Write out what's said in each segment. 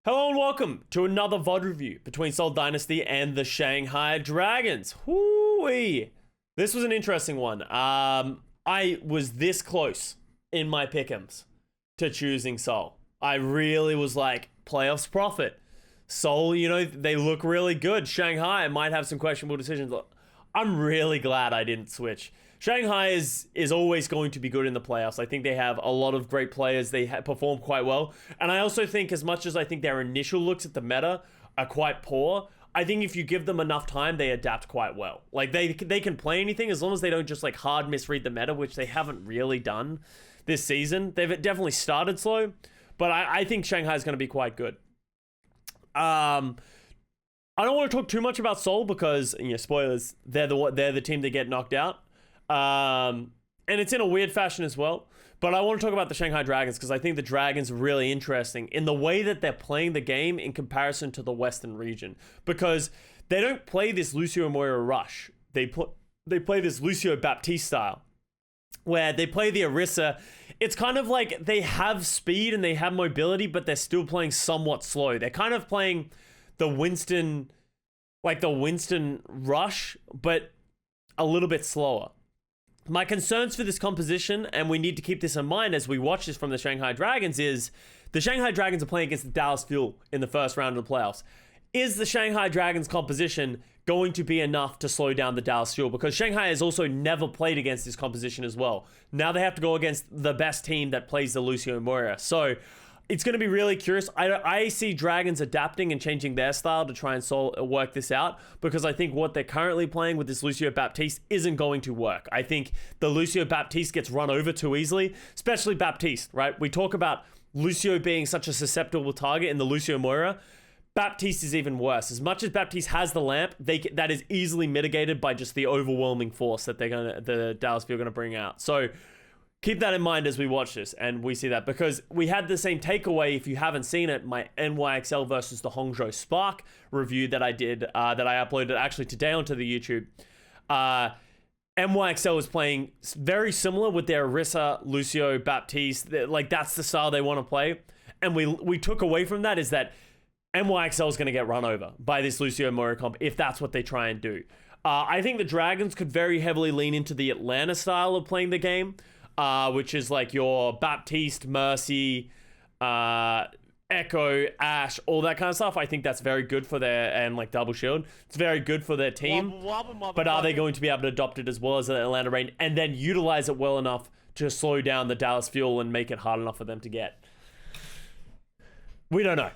Hello and welcome to another VOD review between Seoul Dynasty and the Shanghai Dragons. Whoo-wee. This was an interesting one. I was this close in my pick'ems to choosing Seoul. I really was like, playoffs profit. Seoul, you know, they look really good. Shanghai might have some questionable decisions. Look, I'm really glad I didn't switch. Shanghai is always going to be good in the playoffs. I think they have a lot of great players. They perform quite well. And I also think, as much as I think their initial looks at the meta are quite poor, I think if you give them enough time, they adapt quite well. Like, they can play anything as long as they don't just, like, hard misread the meta, which they haven't really done this season. They've definitely started slow, but I think Shanghai is going to be quite good. I don't want to talk too much about Seoul because, you know, spoilers, they're the team that get knocked out. And it's in a weird fashion as well. But I want to talk about the Shanghai Dragons because I think the Dragons are really interesting in the way that they're playing the game in comparison to the Western region. Because they don't play this Lucio Moira rush. They play this Lucio Baptiste style, where they play the Orisa. It's kind of like they have speed and they have mobility, but they're still playing somewhat slow. They're kind of playing the Winston rush, but a little bit slower. My concerns for this composition, and we need to keep this in mind as we watch this from the Shanghai Dragons, is the Shanghai Dragons are playing against the Dallas Fuel in the first round of the playoffs. Is the Shanghai Dragons composition going to be enough to slow down the Dallas Fuel? Because Shanghai has also never played against this composition as well. Now they have to go against the best team that plays the Lucio Moira. So it's going to be really curious. I see Dragons adapting and changing their style to try and work this out, because I think what they're currently playing with this Lucio Baptiste isn't going to work. I think the Lucio Baptiste gets run over too easily, especially Baptiste, right? We talk about Lucio being such a susceptible target in the Lucio Moira. Baptiste is even worse. As much as Baptiste has the lamp, that is easily mitigated by just the overwhelming force that the Dallas Fuel are going to bring out. So keep that in mind as we watch this and we see that, because we had the same takeaway. If you haven't seen it, my NYXL versus the Hangzhou Spark review that I did, that I uploaded actually today onto the YouTube. NYXL was playing very similar with their Orisa, Lucio, Baptiste. Like, that's the style they want to play. And we took away from that is that NYXL is going to get run over by this Lucio Moira comp if that's what they try and do. I think the Dragons could very heavily lean into the Atlanta style of playing the game, which is like your Baptiste, Mercy, Echo, Ash, all that kind of stuff. I think that's very good for and like Double Shield. It's very good for their team. But are they going to be able to adopt it as well as the Atlanta Rain and then utilize it well enough to slow down the Dallas Fuel and make it hard enough for them to get? We don't know.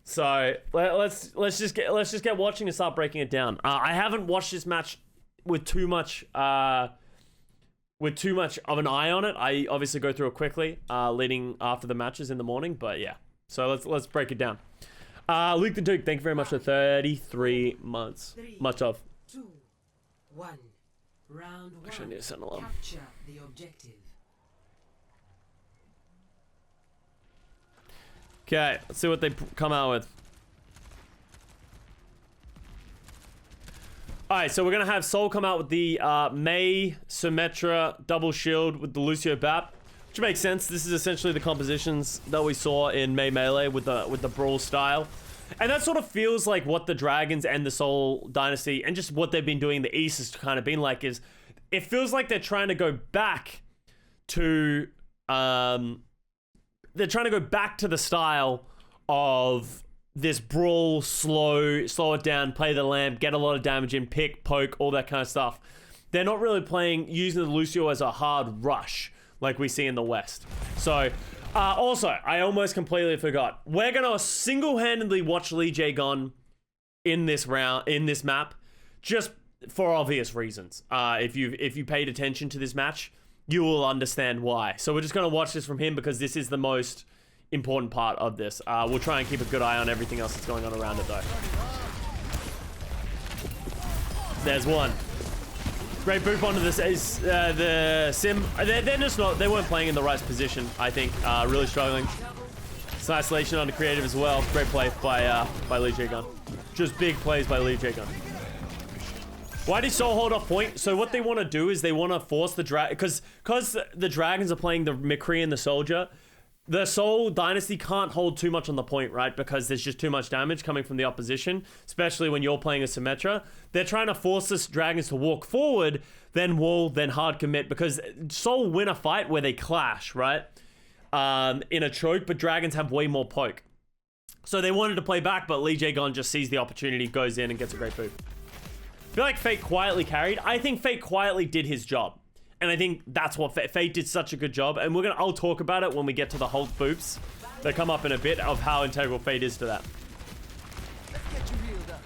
So let's just get watching and start breaking it down. I haven't watched this match with too much of an eye on it. I obviously go through it quickly, leading after the matches in the morning. But yeah, so let's break it down. Luke the Duke, thank you very much for 33 months. Much of. 2, 1. Round 1. Actually, I need to send alarm. Capture the objective. Okay, let's see what they come out with. Alright, so we're going to have Seoul come out with the Mei, Symmetra, Double Shield with the Lucio Bap, which makes sense. This is essentially the compositions that we saw in Mei Melee with the Brawl style. And that sort of feels like what the Dragons and the Seoul Dynasty and just what they've been doing in the East has kind of been like, is it feels like they're trying to go back to the style of this brawl, slow it down, play the lamp, get a lot of damage in, pick, poke, all that kind of stuff. They're not really using the Lucio as a hard rush like we see in the West. So, also, I almost completely forgot. We're going to single-handedly watch LeeJaeGon in this map, just for obvious reasons. If you paid attention to this match, you will understand why. So we're just going to watch this from him because this is the most important part of this. We'll try and keep a good eye on everything else that's going on around it though. There's one. Great boop onto the Sim. They're just not, they weren't playing in the right position, I think. Really struggling. It's isolation on the creative as well. Great play by LeeJaeGon. Just big plays by LeeJaeGon. Why did Seoul hold off point? So what they want to do is they want to force the because the Dragons are playing the McCree and the Soldier. the Seoul Dynasty can't hold too much on the point, right? Because there's just too much damage coming from the opposition, especially when you're playing a Symmetra. They're trying to force us Dragons to walk forward, then wall, then hard commit, because Seoul win a fight where they clash, right? In a choke, but Dragons have way more poke. So they wanted to play back, but LeeJaeGon just sees the opportunity, goes in and gets a great boot. I feel like Fate quietly carried. I think Fate quietly did his job. And I think that's what Fate did such a good job. And I'll talk about it when we get to the Hulk boops that come up in a bit of how integral Fate is to that. Let's get you healed up.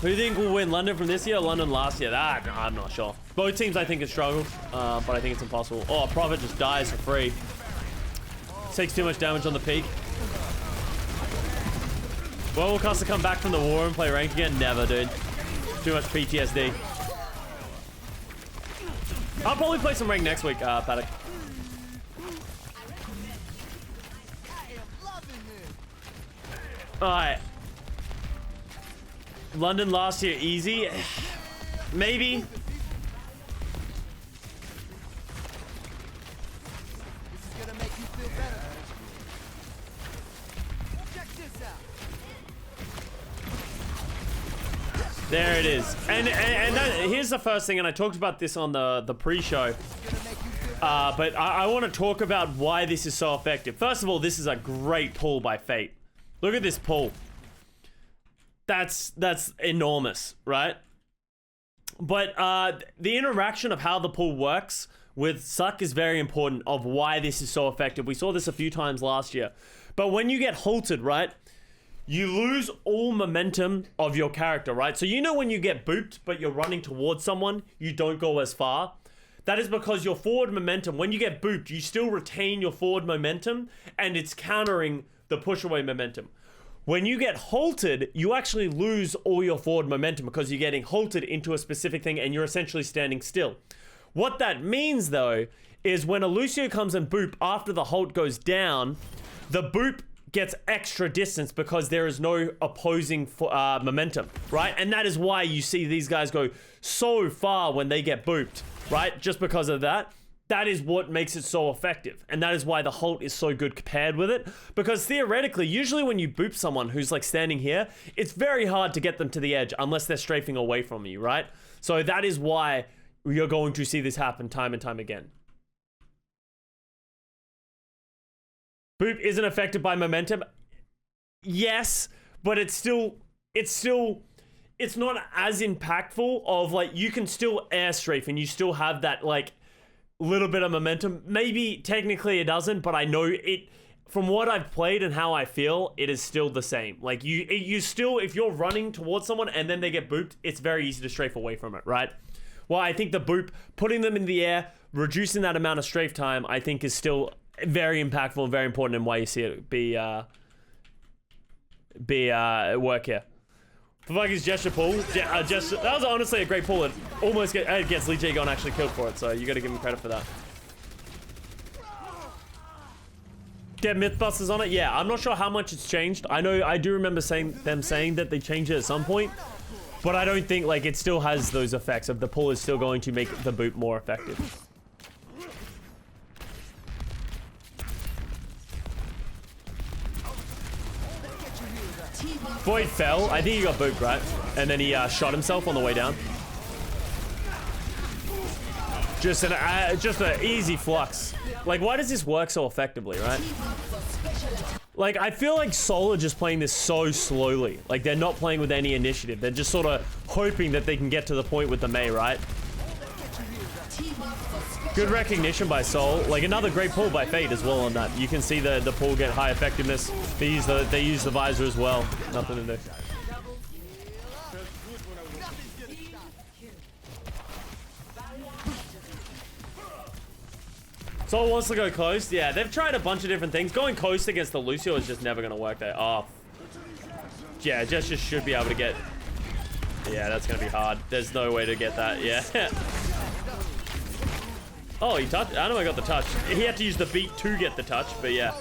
Who do you think will win, London from this year or London last year? That, I'm not sure. Both teams, I think, have struggled, but I think it's impossible. Oh, Prophet just dies for free. Takes too much damage on the peak. When will Custa come back from the war and play ranked again? Never, dude. Too much PTSD. I'll probably play some ranked next week, Paddock. Alright. London last year, easy. Maybe. This is gonna make you feel better. Check this out. There it is. And here's the first thing, and I talked about this on the pre-show. But I want to talk about why this is so effective. First of all, this is a great pull by Fate. Look at this pull. That's enormous, right? But the interaction of how the pull works with Suck is very important of why this is so effective. We saw this a few times last year. But when you get halted, right, you lose all momentum of your character, right? So you know when you get booped, but you're running towards someone, you don't go as far. That is because your forward momentum, when you get booped, you still retain your forward momentum, and it's countering the push away momentum. When you get halted, you actually lose all your forward momentum because you're getting halted into a specific thing and you're essentially standing still. What that means, though, is when a Lucio comes and boop after the halt goes down, the boop gets extra distance because there is no opposing momentum, right? And that is why you see these guys go so far when they get booped, right? Just because of that. That is what makes it so effective. And that is why the halt is so good paired with it. Because theoretically, usually when you boop someone who's like standing here, it's very hard to get them to the edge unless they're strafing away from you, right? So that is why you're going to see this happen time and time again. Boop isn't affected by momentum. Yes, but it's not as impactful of like, you can still air strafe and you still have that like little bit of momentum. Maybe technically it doesn't, but I know it from what I've played and how I feel, it is still the same. Like you still, if you're running towards someone and then they get booped, it's very easy to strafe away from it, right? Well, I think the boop, putting them in the air, reducing that amount of strafe time, I think is still very impactful and very important, and why you see it be work here. For Vikings gesture pull, that was honestly a great pull. It almost gets LeeJaeGon actually killed for it, so you got to give him credit for that. Get Mythbusters on it? Yeah, I'm not sure how much it's changed. I do remember them saying that they changed it at some point, but I don't think like it still has those effects of the pull is still going to make the boot more effective. Void fell. I think he got booped, right? And then he shot himself on the way down. Just an easy flux. Like, why does this work so effectively, right? Like, I feel like Seoul are just playing this so slowly. Like, they're not playing with any initiative. They're just sort of hoping that they can get to the point with the Mei, right? Good recognition by Seoul. Like, another great pull by Fate as well on that. You can see the pull get high effectiveness. They use the visor as well. Nothing to do. Seoul wants to go coast. Yeah, they've tried a bunch of different things. Going coast against the Lucio is just never going to work there. Oh. Yeah, just should be able to get... Yeah, that's going to be hard. There's no way to get that. Yeah. Oh, he touched. Anima got the touch. He had to use the beat to get the touch, but yeah.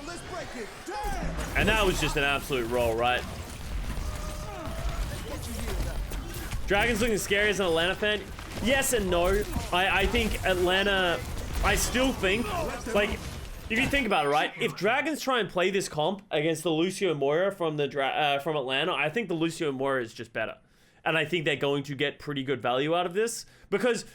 And that was just an absolute roll, right? Dragon's looking scary as an Atlanta fan. yes and no. I think Atlanta, I still think, like, if you think about it, right? If Dragons try and play this comp against the Lucio Moira from from Atlanta, I think the Lucio Moira is just better. And I think they're going to get pretty good value out of this. Because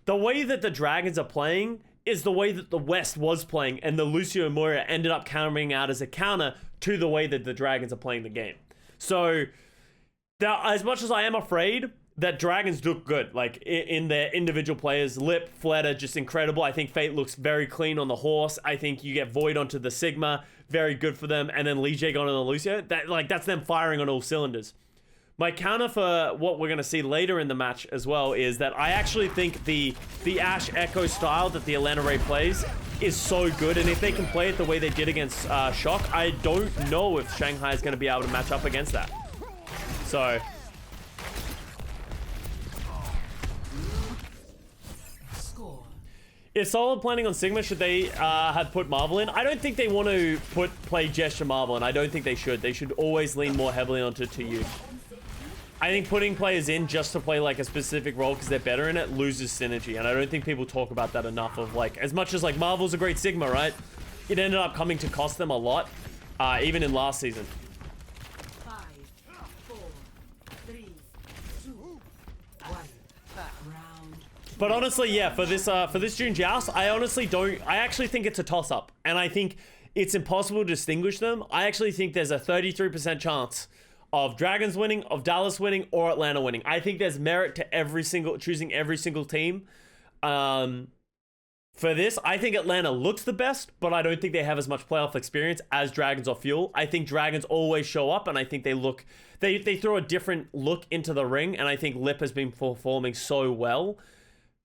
the way that the Dragons are playing is the way that the West was playing. And the Lucio Moira ended up countering out as a counter to the way that the Dragons are playing the game. So, as much as I am afraid that Dragons look good, like in their individual players, Lip, Fleta, just incredible. I think Fate looks very clean on the horse. I think you get Void onto the Sigma, very good for them. And then LeeJaeGon on the Lucio, that's them firing on all cylinders. My counter for what we're going to see later in the match as well is that I actually think the Ashe Echo style that the Atlanta Ray plays is so good. And if they can play it the way they did against Shock, I don't know if Shanghai is going to be able to match up against that. So... If Seoul are planning on Sigma, should they have put Marvel in? I don't think they want to play Gesture Marvel, and I don't think they should. They should always lean more heavily onto TU. I think putting players in just to play like a specific role because they're better in it loses synergy, and I don't think people talk about that enough. Of like, as much as like Marvel's a great Sigma, right? It ended up coming to cost them a lot, even in last season. 5, 4, 3, 2, 1. Round. But honestly, yeah, for this June Joust, I actually think it's a toss-up. And I think it's impossible to distinguish them. I actually think there's a 33% chance of Dragons winning, of Dallas winning, or Atlanta winning. I think there's merit to choosing every single team. For this, I think Atlanta looks the best, but I don't think they have as much playoff experience as Dragons or Fuel. I think Dragons always show up, and I think they throw a different look into the ring, and I think Lip has been performing so well.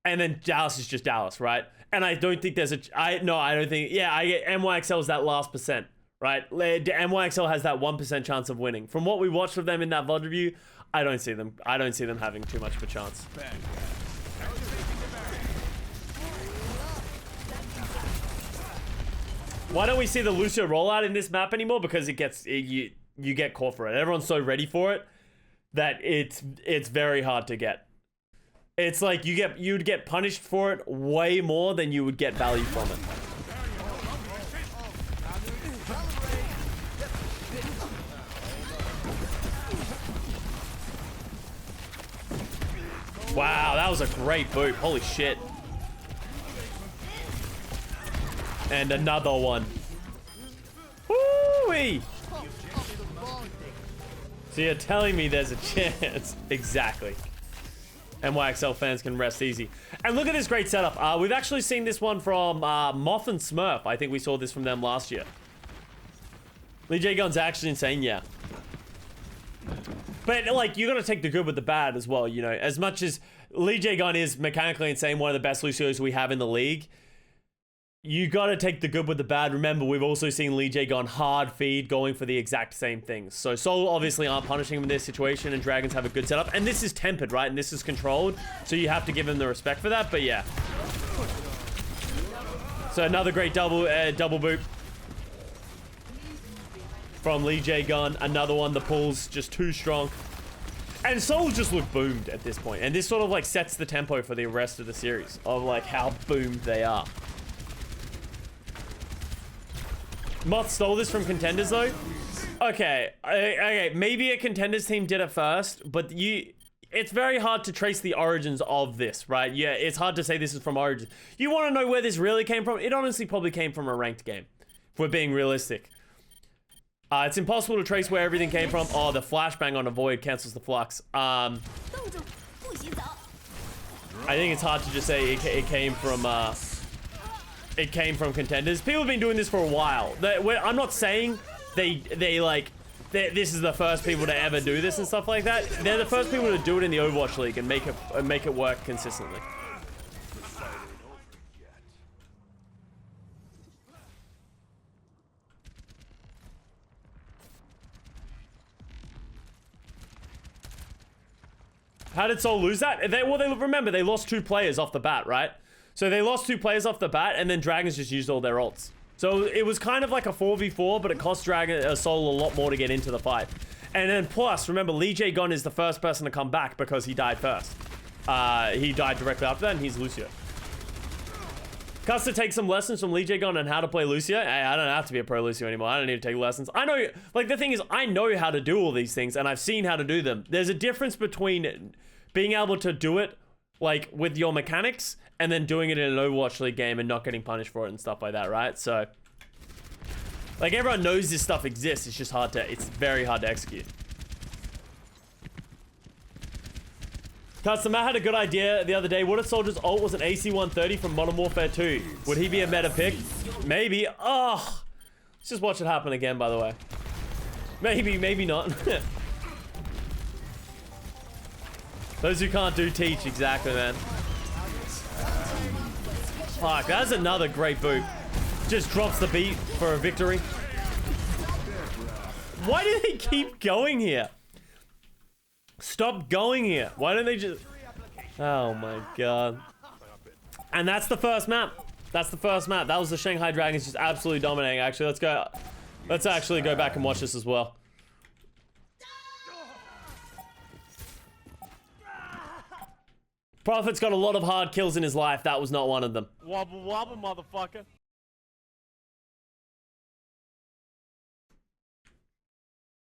And then Dallas is just Dallas, right? And I don't think there's I don't think, yeah, I get NYXL's that last percent, right? NYXL has that 1% chance of winning. From what we watched of them in that VOD review, I don't see them having too much of a chance. Why don't we see the Lucio rollout in this map anymore? Because you get caught for it. Everyone's so ready for it that it's very hard to get. It's like you'd get punished for it way more than you would get value from it. Wow, that was a great boot. Holy shit. And another one. Woo-wee! So you're telling me there's a chance. Exactly. NYXL fans can rest easy. And look at this great setup. We've actually seen this one from Moth and Smurf. I think we saw this from them last year. LeeJaeGon's actually insane, yeah. But, like, you gotta take the good with the bad as well, you know. As much as LeeJaeGon is mechanically insane, one of the best Lucios we have in the league, you gotta take the good with the bad. Remember, we've also seen LeeJaeGon hard feed going for the exact same things. So Seoul obviously aren't punishing him in this situation, and Dragons have a good setup. And this is tempered, right? And this is controlled. So you have to give him the respect for that, but yeah. So another great double boot from LeeJaeGon. Another one, the pull's just too strong. And Seoul just look boomed at this point. And this sort of like sets the tempo for the rest of the series of like how boomed they are. Moth stole this from Contenders though. Okay, maybe a Contenders team did it first, but it's very hard to trace the origins of this, right? Yeah, it's hard to say this is from Origins. You want to know where this really came from? It honestly probably came from a ranked game, if we're being realistic. It's impossible to trace where everything came from. Oh, the flashbang on a Void cancels the flux. I think it's hard to just say it came from Contenders. People have been doing this for a while. I'm not saying this is the first people to ever do this and stuff like that. They're the first people to do it in the Overwatch League and make it work consistently. How did Seoul lose that? Remember, they lost 2 players off the bat, right? So they lost 2 players off the bat, and then Dragons just used all their ults. So it was kind of like a 4v4, but it cost Seoul a lot more to get into the fight. And then plus, remember, LeeJaeGon is the first person to come back because he died first. he died directly after that, and he's Lucio. Custa takes some lessons from LeeJaeGon on how to play Lucio. Hey, I don't have to be a pro Lucio anymore. I don't need to take lessons. I know, like, the thing is, I know how to do all these things, and I've seen how to do them. There's a difference between being able to do it, like, with your mechanics, and then doing it in an Overwatch League game and not getting punished for it and stuff like that, right? So, like, everyone knows this stuff exists. It's just it's very hard to execute. Customer had a good idea the other day. What if Soldier's ult was an AC-130 from Modern Warfare 2? Would he be a meta pick? Maybe. Oh, let's just watch it happen again, by the way. Maybe, maybe not. Those who can't do teach. Exactly, man. Fuck, that's another great boot. Just drops the beat for a victory. Why do they keep going here? Stop going here. Why don't they just... Oh my god. And that's the first map. That's the first map. That was the Shanghai Dragons just absolutely dominating. Actually, let's go. Let's actually go back and watch this as well. Prophet's got a lot of hard kills in his life. That was not one of them. Wobble wobble, motherfucker.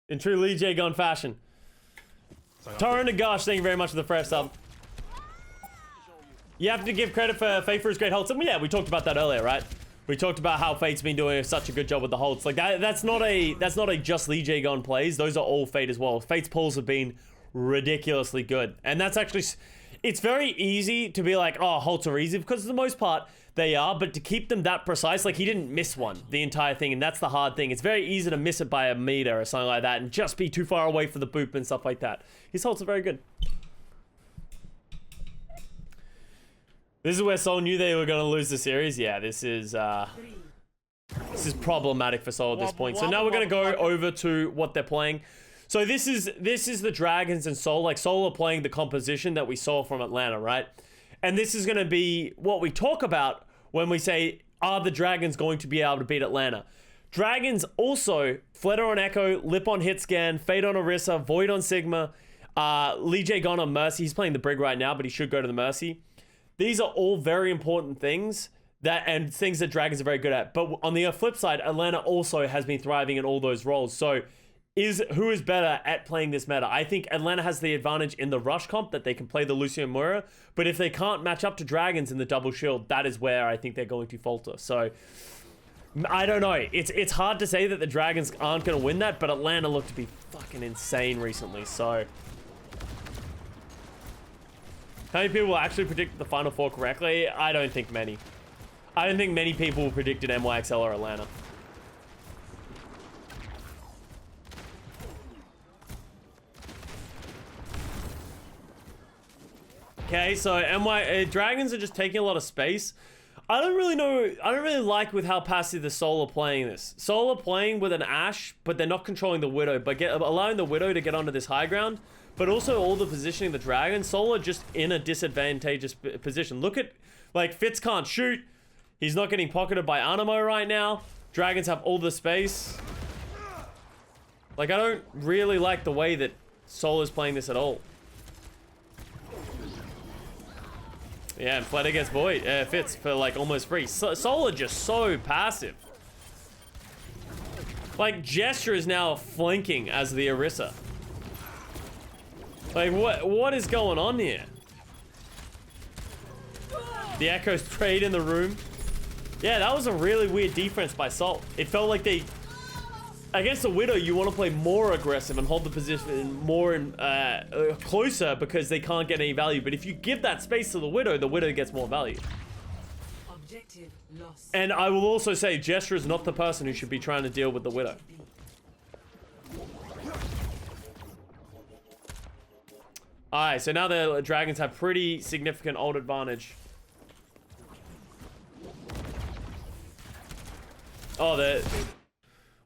In true LeeJaeGon fashion. Torrent and Gosh, thank you very much for the fresh sub. You have to give credit for Fate for his great holds. I mean, yeah, we talked about that earlier, right? We talked about how Fate's been doing such a good job with the holds. Like that's not a just LeeJaeGon plays. Those are all Fate as well. Fate's pulls have been ridiculously good, and that's actually, it's very easy to be like, oh, holds are easy, because for the most part they are, but to keep them that precise, like he didn't miss one the entire thing, and that's the hard thing. It's very easy to miss it by a meter or something like that and just be too far away for the boop and stuff like that. His holds are very good. This is where Seoul knew they were going to lose the series. Yeah, this is problematic for Seoul at this point. So now we're going to go over to what they're playing. So this is the Dragons and Seoul. Like, Seoul are playing the composition that we saw from Atlanta, right? And this is going to be what we talk about when we say, are the Dragons going to be able to beat Atlanta? Dragons also, Flutter on Echo, Lip on Hitscan, Fade on Orisa, Void on Sigma, LeeJaeGon on Mercy. He's playing the Brig right now, but he should go to the Mercy. These are all very important things and things that Dragons are very good at. But on the flip side, Atlanta also has been thriving in all those roles. So who is better at playing this meta? I think Atlanta has the advantage in the rush comp that they can play the Lucio Moira, but if they can't match up to Dragons in the double shield, that is where I think they're going to falter. So I don't know. It's hard to say that the Dragons aren't going to win that, but Atlanta looked to be fucking insane recently. So how many people actually predicted the Final Four correctly? I don't think many. I don't think many people predicted NYXL or Atlanta. Okay, so Dragons are just taking a lot of space. I don't really like with how passive the Seoul are playing this. Seoul are playing with an Ashe, but they're not controlling the Widow, but allowing the Widow to get onto this high ground, but also all the positioning the Dragons. Seoul are just in a disadvantageous position. Look at, like, Fitz can't shoot. He's not getting pocketed by Animo right now. Dragons have all the space. Like, I don't really like the way that Seoul is playing this at all. Yeah, and Flutter gets Void, Fitz for like almost free. Seoul are just so passive. Like, Gesture is now flanking as the Orisa. Like, what is going on here? The Echo's trade in the room. Yeah, that was a really weird defense by Seoul. It felt like they... Against the Widow, you want to play more aggressive and hold the position more closer because they can't get any value. But if you give that space to the Widow gets more value. Objective lost. And I will also say, Gesture is not the person who should be trying to deal with the Widow. Alright, so now the Dragons have pretty significant ult advantage. Oh,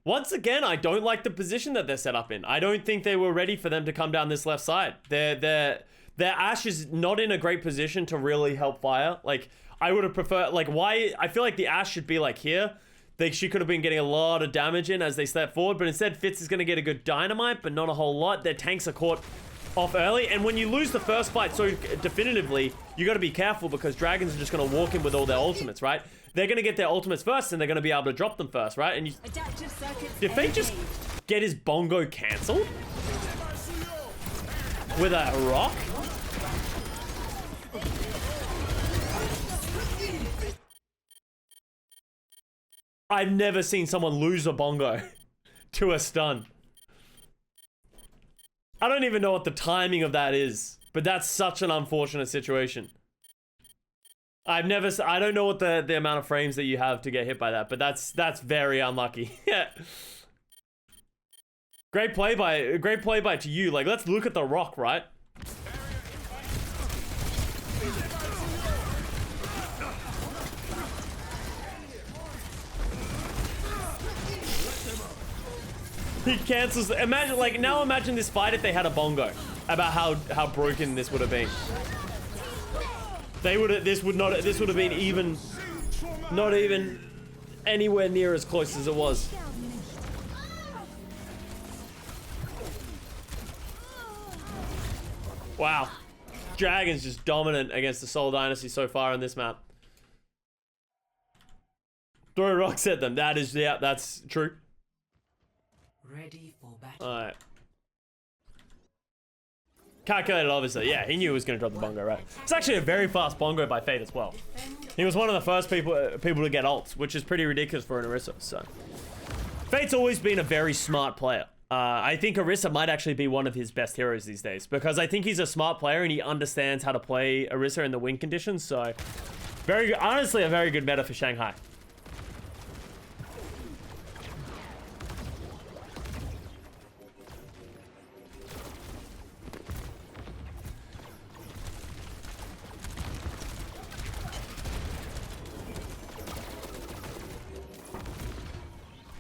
once again, I don't like the position that they're set up in. I don't think they were ready for them to come down this left side. Their Ashe is not in a great position to really help fire. Like, I would have preferred, like, why? I feel like the Ashe should be like here. She could have been getting a lot of damage in as they step forward, but instead Fitz is going to get a good dynamite, but not a whole lot. Their tanks are caught off early. And when you lose the first fight so definitively, you got to be careful because dragons are just going to walk in with all their ultimates, right? They're going to get their ultimates first and they're going to be able to drop them first, right? And Adaptive circuits. did Fate just get his bongo cancelled? With a rock? I've never seen someone lose a bongo to a stun. I don't even know what the timing of that is, but that's such an unfortunate situation. I don't know what the amount of frames that you have to get hit by that, but that's very unlucky. Yeah. Great play by to you. Like, let's look at the rock, right? He cancels. Imagine this fight if they had a bongo. About how broken this would have been. This would have been even, not even anywhere near as close as it was. Wow. Dragon's just dominant against the Seoul Dynasty so far in this map. Throw rocks at them. That's true. Ready for battle. Alright. Calculated, obviously. Yeah, he knew he was going to drop the bongo, right? It's actually a very fast bongo by Fate as well. He was one of the first people to get ults, which is pretty ridiculous for an Orisa, so. Fate's always been a very smart player. I think Orisa might actually be one of his best heroes these days, because I think he's a smart player and he understands how to play Orisa in the win conditions, so. Honestly, a very good meta for Shanghai.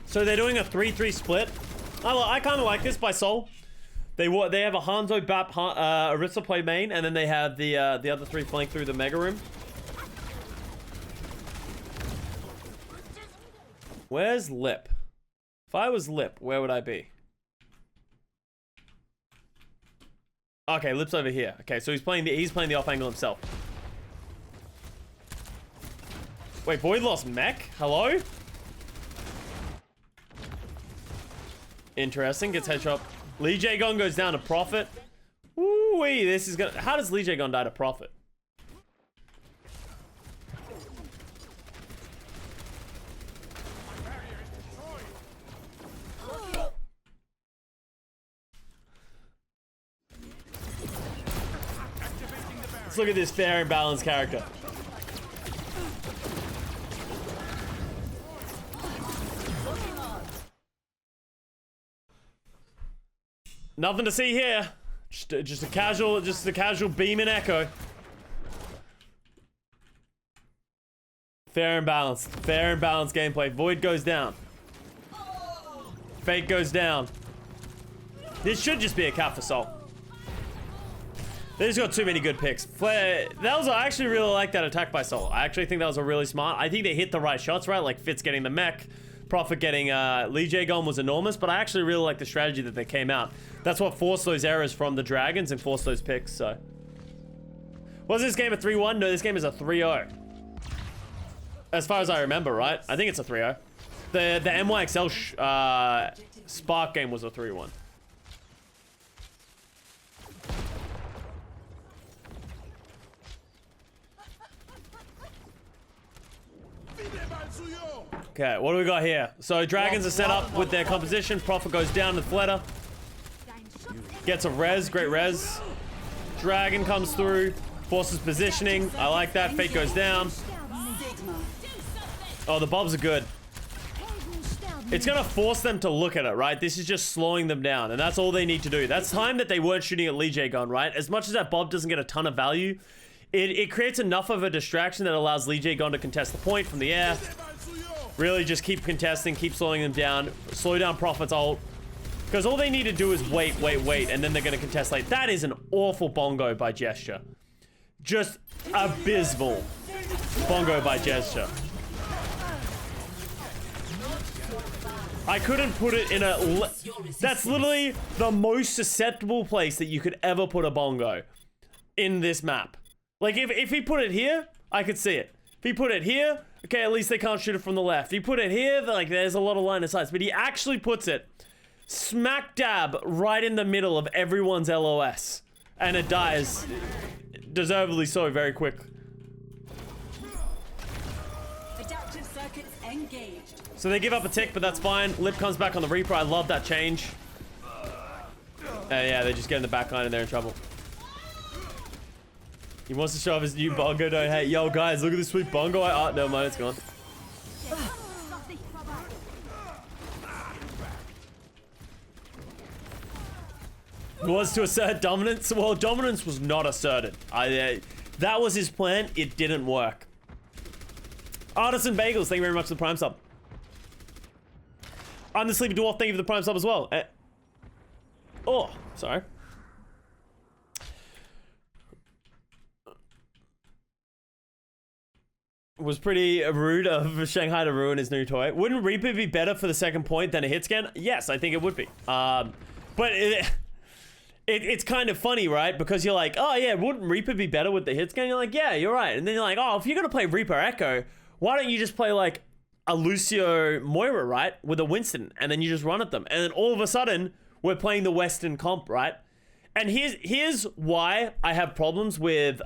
So they're doing a 3-3 split. I kind of like this by Seoul. They have a Hanzo, Bap, Orisa play main, and then they have the other three flank through the Mega Room. Where's Lip? If I was Lip, where would I be? Okay, Lip's over here. Okay, so he's playing the off angle himself. Wait, Void lost mech? Hello? Interesting, gets headshot. LeeJaeGon goes down to Prophet. Ooh-wee, this is gonna... How does LeeJaeGon die to Prophet? Let's look at this fair and balanced character. Nothing to see here. Just a casual beam and echo. Fair and balanced gameplay. Void goes down. Fate goes down. This should just be a cap for Seoul. They just got too many good picks. I actually really like that attack by Seoul. I actually think that was a really smart. I think they hit the right shots, right? Like Fitz getting the mech. Prophet getting LeeJaeGon was enormous, but I actually really like the strategy that they came out. That's what forced those errors from the Dragons and forced those picks, so. Was this game a 3-1? No, this game is a 3-0. As far as I remember, right? I think it's a 3-0. The MYXL Spark game was a 3-1. Okay, what do we got here? So Dragons are set up with their composition. Prophet goes down to Fletter. Gets a res, great res. Dragon comes through, forces positioning. I like that. Fate goes down. Oh, the bobs are good. It's gonna force them to look at it, right? This is just slowing them down, and that's all they need to do. That's time that they weren't shooting at LeeJaeGon, right? As much as that bob doesn't get a ton of value, it creates enough of a distraction that allows LeeJaeGon to contest the point from the air. Really just keep contesting, keep slowing them down, slow down Prophet's ult. Because all they need to do is wait, and then they're going to contest late. That is an awful bongo by Gesture. Just abysmal bongo by Gesture. I couldn't put it in a... That's literally the most susceptible place that you could ever put a bongo in this map. Like, if he put it here, I could see it. If he put it here, okay, at least they can't shoot it from the left. If he put it here, like, there's a lot of line of sight. But he actually puts it smack dab right in the middle of everyone's LOS. And it dies, deservedly so, very quick. Adaptive circuits engaged. So they give up a tick, but that's fine. Lip comes back on the Reaper. I love that change. Yeah, they just get in the back line and they're in trouble. He wants to show off his new bongo. Don't hate. Yo, guys, look at this sweet bongo. Oh, never mind, it's gone. It was to assert dominance. Well, dominance was not asserted. That was his plan. It didn't work. Artisan Bagels, thank you very much for the Prime sub. I'm the Sleepy Dwarf, thank you for the Prime sub as well. Oh, sorry. Was pretty rude of Shanghai to ruin his new toy. Wouldn't Reaper be better for the second point than a hit scan? Yes, I think it would be. But it's kind of funny, right? Because you're like, oh yeah, wouldn't Reaper be better with the hit scan? You're like, yeah, you're right. And then you're like, oh, if you're gonna play Reaper Echo, why don't you just play like a Lucio Moira, right? With a Winston, and then you just run at them. And then all of a sudden, we're playing the Western comp, right? And here's why I have problems with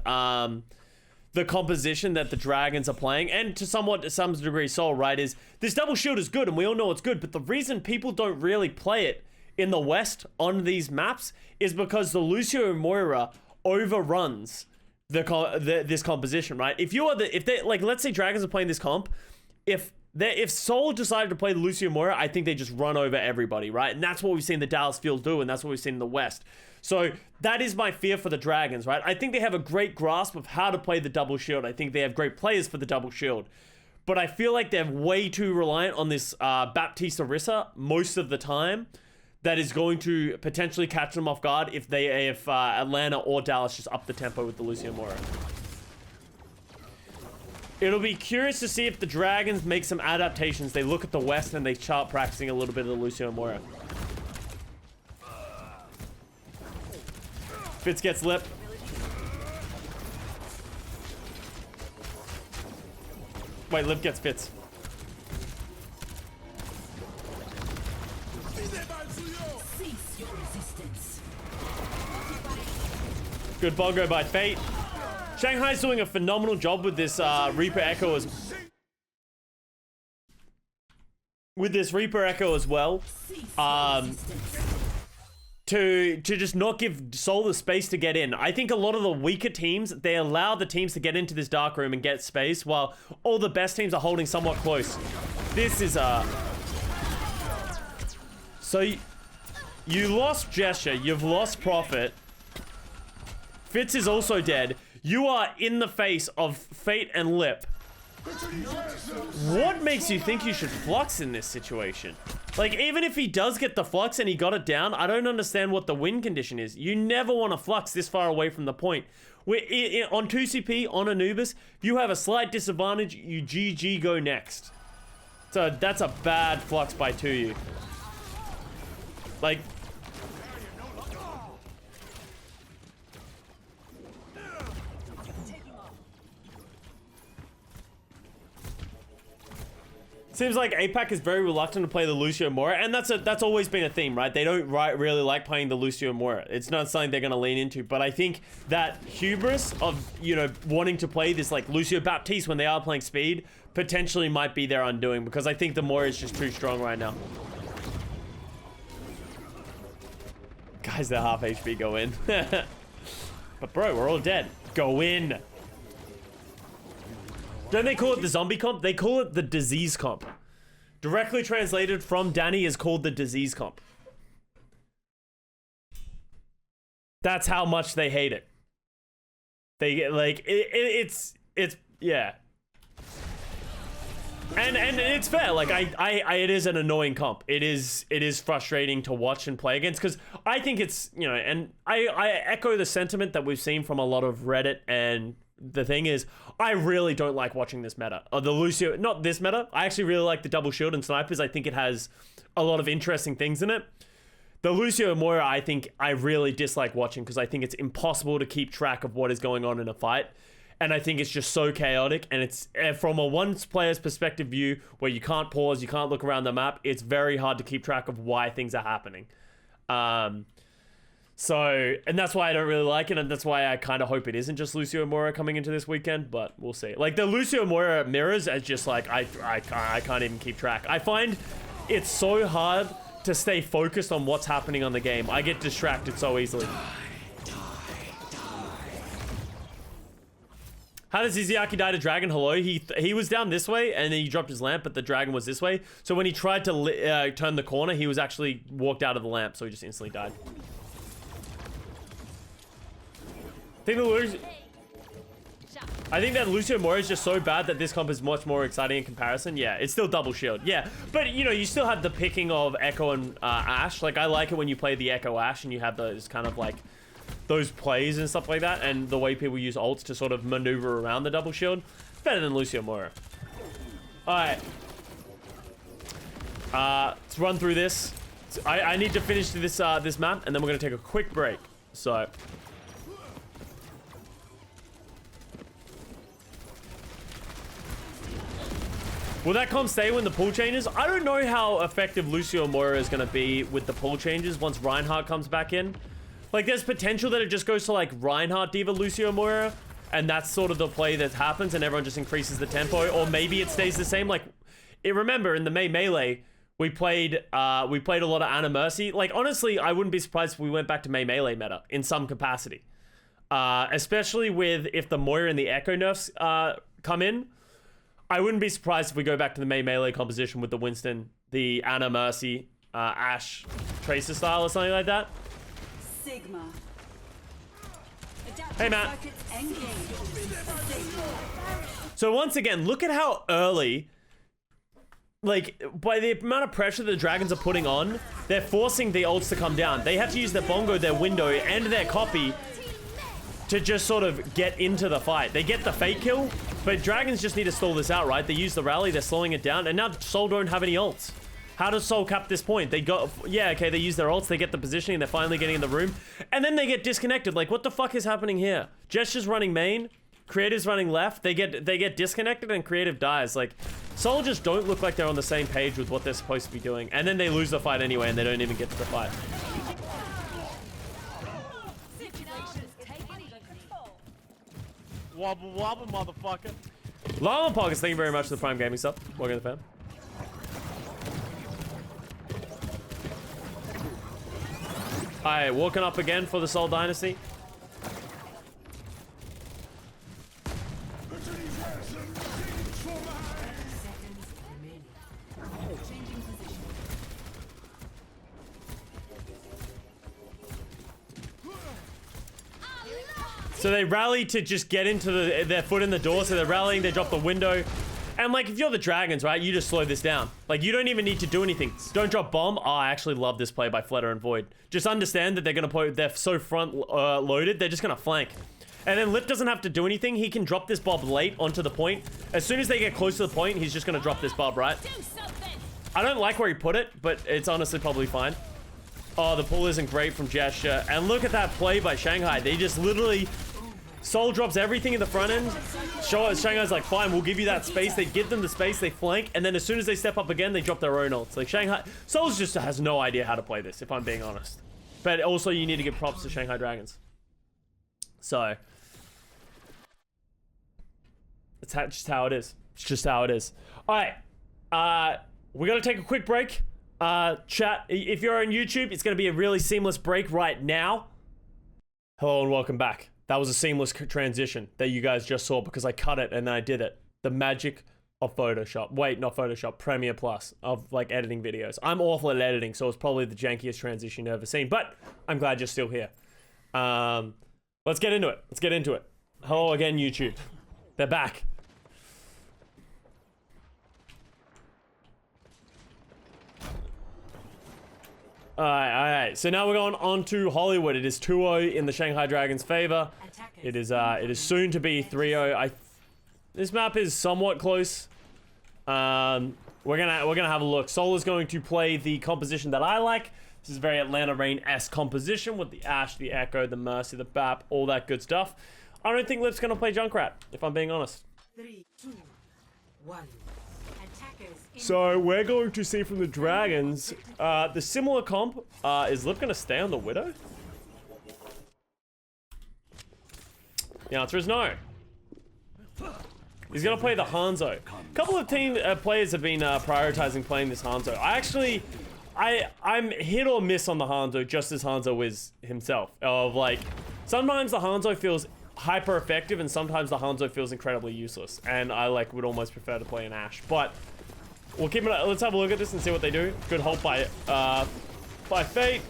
the composition that the Dragons are playing, and to some degree Seoul, right, is this double shield is good, and we all know it's good, but the reason people don't really play it in the West on these maps is because the Lucio Moira overruns this composition, right? If they like, let's say Dragons are playing this comp, if Seoul decided to play the Lucio Moira, I think they just run over everybody, right? And that's what we've seen the Dallas Field do, and that's what we've seen in the West. So that is my fear for the Dragons, right? I think they have a great grasp of how to play the double shield. I think they have great players for the double shield. But I feel like they're way too reliant on this Baptiste Orisa most of the time. That is going to potentially catch them off guard if Atlanta or Dallas just up the tempo with the Lucio Moira. It'll be curious to see if the Dragons make some adaptations. They look at the West and they start practicing a little bit of the Lucio Moira. Fitz gets lip. Wait, lip gets Fitz. Cease your resistance. Good bongo by Fate. Shanghai's doing a phenomenal job with this Reaper Echo as well. To just not give Seoul the space to get in. I think a lot of the weaker teams, they allow the teams to get into this dark room and get space, while all the best teams are holding somewhat close. This is so you lost Gesture, you've lost Prophet. Fitz is also dead. You are in the face of Fate and Lip. What makes you think you should flux in this situation? Like, even if he does get the flux and he got it down, I don't understand what the win condition is. You never want to flux this far away from the point. On 2CP, on Anubis, you have a slight disadvantage. You GG go next. So that's a bad flux by 2U. Like... Seems like APAC is very reluctant to play the Lucio Moira, and that's always been a theme, right? They don't really like playing the Lucio Moira. It's not something they're going to lean into, but I think that hubris of, you know, wanting to play this like Lucio Baptiste when they are playing speed potentially might be their undoing, because I think the Moira is just too strong right now. Guys, they're half HP, go in. But bro, we're all dead. Go in. Don't they call it the zombie comp? They call it the disease comp. Directly translated from Danny is called the disease comp. That's how much they hate it. They get like it's yeah. And it's fair. Like it is an annoying comp. It is frustrating to watch and play against, because I think it's, you know, and I echo the sentiment that we've seen from a lot of Reddit, and the thing is, I really don't like watching this meta. Or the Lucio, not this meta. I actually really like the double shield and snipers. I think it has a lot of interesting things in it. The Lucio Moira, I think I really dislike watching because I think it's impossible to keep track of what is going on in a fight. And I think it's just so chaotic, and it's from a one player's perspective view where you can't pause, you can't look around the map. It's very hard to keep track of why things are happening. So, and that's why I don't really like it, and that's why I kind of hope it isn't just Lucio Moira coming into this weekend, but we'll see. Like, the Lucio Moira mirrors as just like, I can't even keep track. I find it's so hard to stay focused on what's happening on the game. I get distracted so easily. How does Izayaki die to dragon? Hello? He was down this way, and then he dropped his lamp, but the dragon was this way. So when he tried to turn the corner, he was actually walked out of the lamp, so he just instantly died. I think that Lucio Moira is just so bad that this comp is much more exciting in comparison. Yeah, it's still double shield. Yeah, but you know, you still have the picking of Echo and Ashe. Like, I like it when you play the Echo Ashe and you have those kind of like those plays and stuff like that, and the way people use ults to sort of maneuver around the double shield. Better than Lucio Moira. Alright. Let's run through this. I need to finish this this map, and then we're gonna take a quick break. So will that comp stay when the pull changes? I don't know how effective Lucio Moira is gonna be with the pull changes once Reinhardt comes back in. Like, there's potential that it just goes to, like, Reinhardt Diva Lucio Moira, and that's sort of the play that happens, and everyone just increases the tempo, or maybe it stays the same. Like, remember, in the Melee, we played a lot of Ana Mercy. Like, honestly, I wouldn't be surprised if we went back to Melee meta in some capacity. Especially with, if the Moira and the Echo nerfs come in, I wouldn't be surprised if we go back to the Melee composition with the Winston, the Ana Mercy, Ashe, Tracer style or something like that. Sigma. Hey, Matt. So once again, look at how early, like, by the amount of pressure the Dragons are putting on, they're forcing the ults to come down. They have to use their bongo, their window, and their copy to just sort of get into the fight. They get the fake kill, but Dragons just need to stall this out, right? They use the rally, they're slowing it down, and now Seoul don't have any ults. How does Seoul cap this point? They got, yeah, okay, they use their ults, they get the positioning, they're finally getting in the room, and then they get disconnected. Like, what the fuck is happening here? Gesture's running main, Creative's running left, they get disconnected, and Creative dies. Like, Seoul just don't look like they're on the same page with what they're supposed to be doing, and then they lose the fight anyway, and they don't even get to the fight. Wobble wobble, motherfucker. Llama Pockets, thank you very much for the Prime Gaming stuff. Welcome to the fam. Alright, walking up again for the Seoul Dynasty. So they rally to just get into their foot in the door. So they're rallying, they drop the window. And like, if you're the Dragons, right, you just slow this down. Like, you don't even need to do anything. Don't drop bomb. Oh, I actually love this play by Fleta and Void. Just understand that they're going to play, they're so front loaded, they're just going to flank. And then Lip doesn't have to do anything. He can drop this bob late onto the point. As soon as they get close to the point, he's just going to drop this bob, right? I don't like where he put it, but it's honestly probably fine. Oh, the pull isn't great from Gesture. And look at that play by Shanghai. They just literally... Seoul drops everything in the front end. Shanghai's like, fine, we'll give you that space. They give them the space, they flank, and then as soon as they step up again, they drop their own ults. Like, Shanghai... Seoul just has no idea how to play this, if I'm being honest. But also, you need to give props to Shanghai Dragons. So... It's just how it is. It's just how it is. Alright. We gotta take a quick break. Chat, if you're on YouTube, it's gonna be a really seamless break right now. Hello and welcome back. That was a seamless transition that you guys just saw because I cut it and then I did it. The magic of Photoshop. Wait, not Photoshop. Premiere Plus of like editing videos. I'm awful at editing, so it's probably the jankiest transition you've ever seen. But I'm glad you're still here. Let's get into it. Let's get into it. Hello again, YouTube. They're back. Alright. So now we're going on to Hollywood. It is 2-0 in the Shanghai Dragons' favor. It is soon to be 3-0. This map is somewhat close. we're gonna have a look. Seoul is going to play the composition that I like. This is a very Atlanta Reign-esque composition with the Ashe, the Echo, the Mercy, the Bap, all that good stuff. I don't think Lip's gonna play Junkrat, if I'm being honest. 3, 2, 1. Attackers in So we're going to see from the Dragons, the similar comp. Is Lip gonna stay on the Widow? The answer is no. He's gonna play the Hanzo. A couple of team players have been prioritizing playing this Hanzo. I'm hit or miss on the Hanzo, just as Hanzo is himself. Of like, sometimes the Hanzo feels hyper effective, and sometimes the Hanzo feels incredibly useless. And I like would almost prefer to play an Ashe. But we'll keep it. Let's have a look at this and see what they do. Good hold by Fate.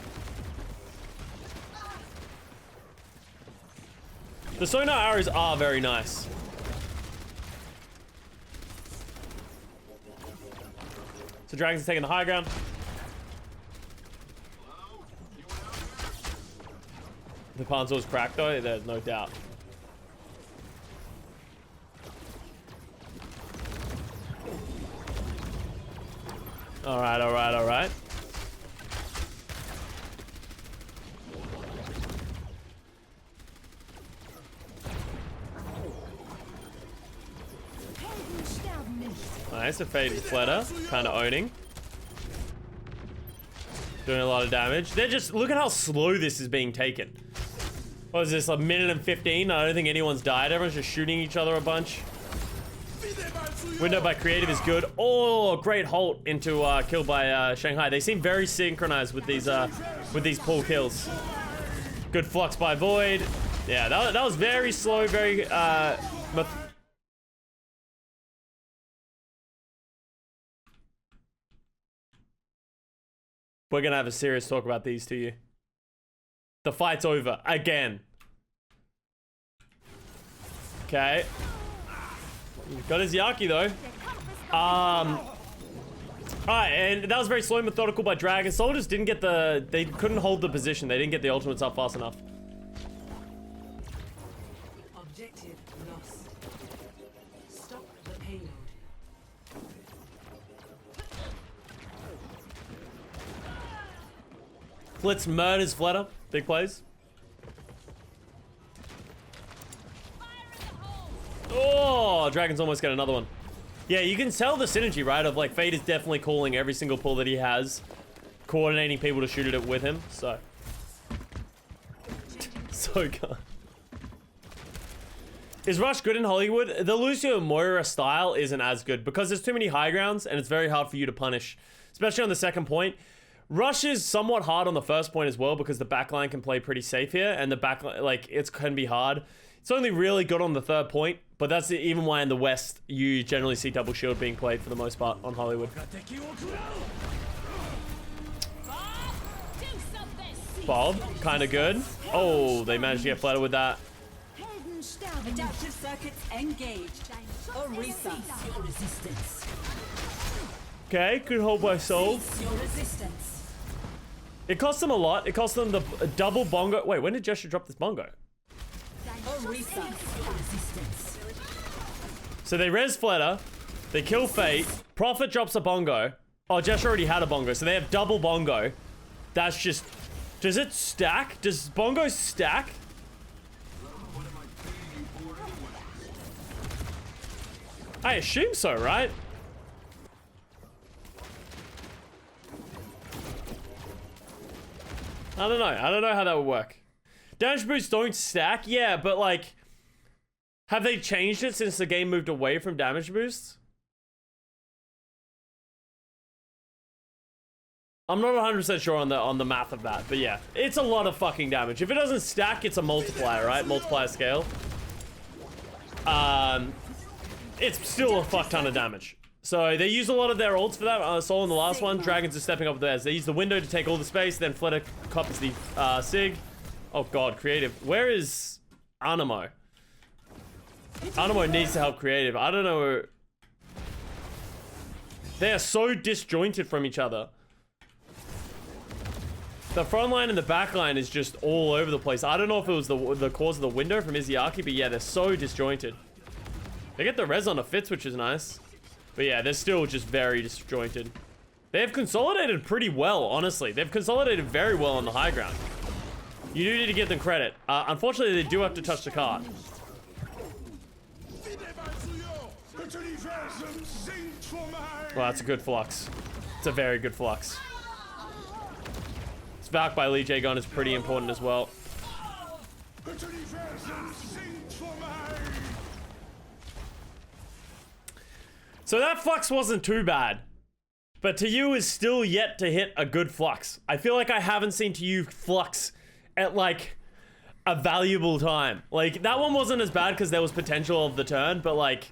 The sonar arrows are very nice. So Dragons are taking the high ground. The Panzer's cracked though, there's no doubt. Alright, alright, alright. Nice, a faded flutter, kind of owning. Doing a lot of damage. They're just, look at how slow this is being taken. What is this, a minute and 15? I don't think anyone's died. Everyone's just shooting each other a bunch. Window by Creative is good. Oh, great halt into kill by Shanghai. They seem very synchronized with these pull kills. Good flux by Void. Yeah, that was very slow, very We're gonna have a serious talk about these to you. The fight's over again. Okay. Got his Yaki though. Alright, and that was very slow and methodical by Dragon. Soldiers didn't get they couldn't hold the position. They didn't get the ultimates up fast enough. objective lost. Stop the payload. Flitz murders Flutter. Big plays. Oh, Dragon's almost got another one. Yeah, you can tell the synergy, right? Of like, Fate is definitely calling every single pull that he has, coordinating people to shoot at it with him. So good. Is Rush good in Hollywood? The Lucio Moira style isn't as good because there's too many high grounds and it's very hard for you to punish, especially on the second point. Rush is somewhat hard on the first point as well because the backline can play pretty safe here, and the backline, like, it can be hard. It's only really good on the third point, but that's even why in the West you generally see double shield being played for the most part on Hollywood. Bob, kind of good. Oh, they managed to get flattered with that. Adaptive circuits engaged. Orisa. Your resistance. Okay, good hold by Seoul. Your resistance. It cost them a lot. It cost them the double bongo. Wait, when did Gesture drop this bongo? Orisa. Your resistance. So they res Flutter, they kill Fate, Prophet drops a bongo. Oh, Gesture already had a bongo, so they have double bongo. That's just... Does it stack? Does bongo stack? I assume so, right? I don't know. I don't know how that would work. Damage boosts don't stack? Yeah, but like... Have they changed it since the game moved away from damage boosts? I'm not 100% sure on the math of that, but yeah. It's a lot of fucking damage. If it doesn't stack, it's a multiplier, right? Multiplier scale. It's still a fuck ton of damage. So they use a lot of their ults for that. Soul in the last one. Dragons are stepping up with theirs. They use the window to take all the space. Then Flutter copies the Sig. Oh god, Creative. Where is Animo? Animo needs to help Creative. I don't know. They are so disjointed from each other. The front line and the back line is just all over the place. I don't know if it was the cause of the window from Izayaki, but yeah, they're so disjointed. They get the res on a Fitz, which is nice. But yeah, they're still just very disjointed. They have consolidated pretty well, honestly. They've consolidated very well on the high ground. You do need to give them credit. Unfortunately, they do have to touch the cart. Well, that's a good flux. It's a very good flux. This Valk by LeeJaeGon is pretty important as well. So that flux wasn't too bad. But to you is still yet to hit a good flux. I feel like I haven't seen to you flux at like a valuable time. Like that one wasn't as bad because there was potential of the turn, but like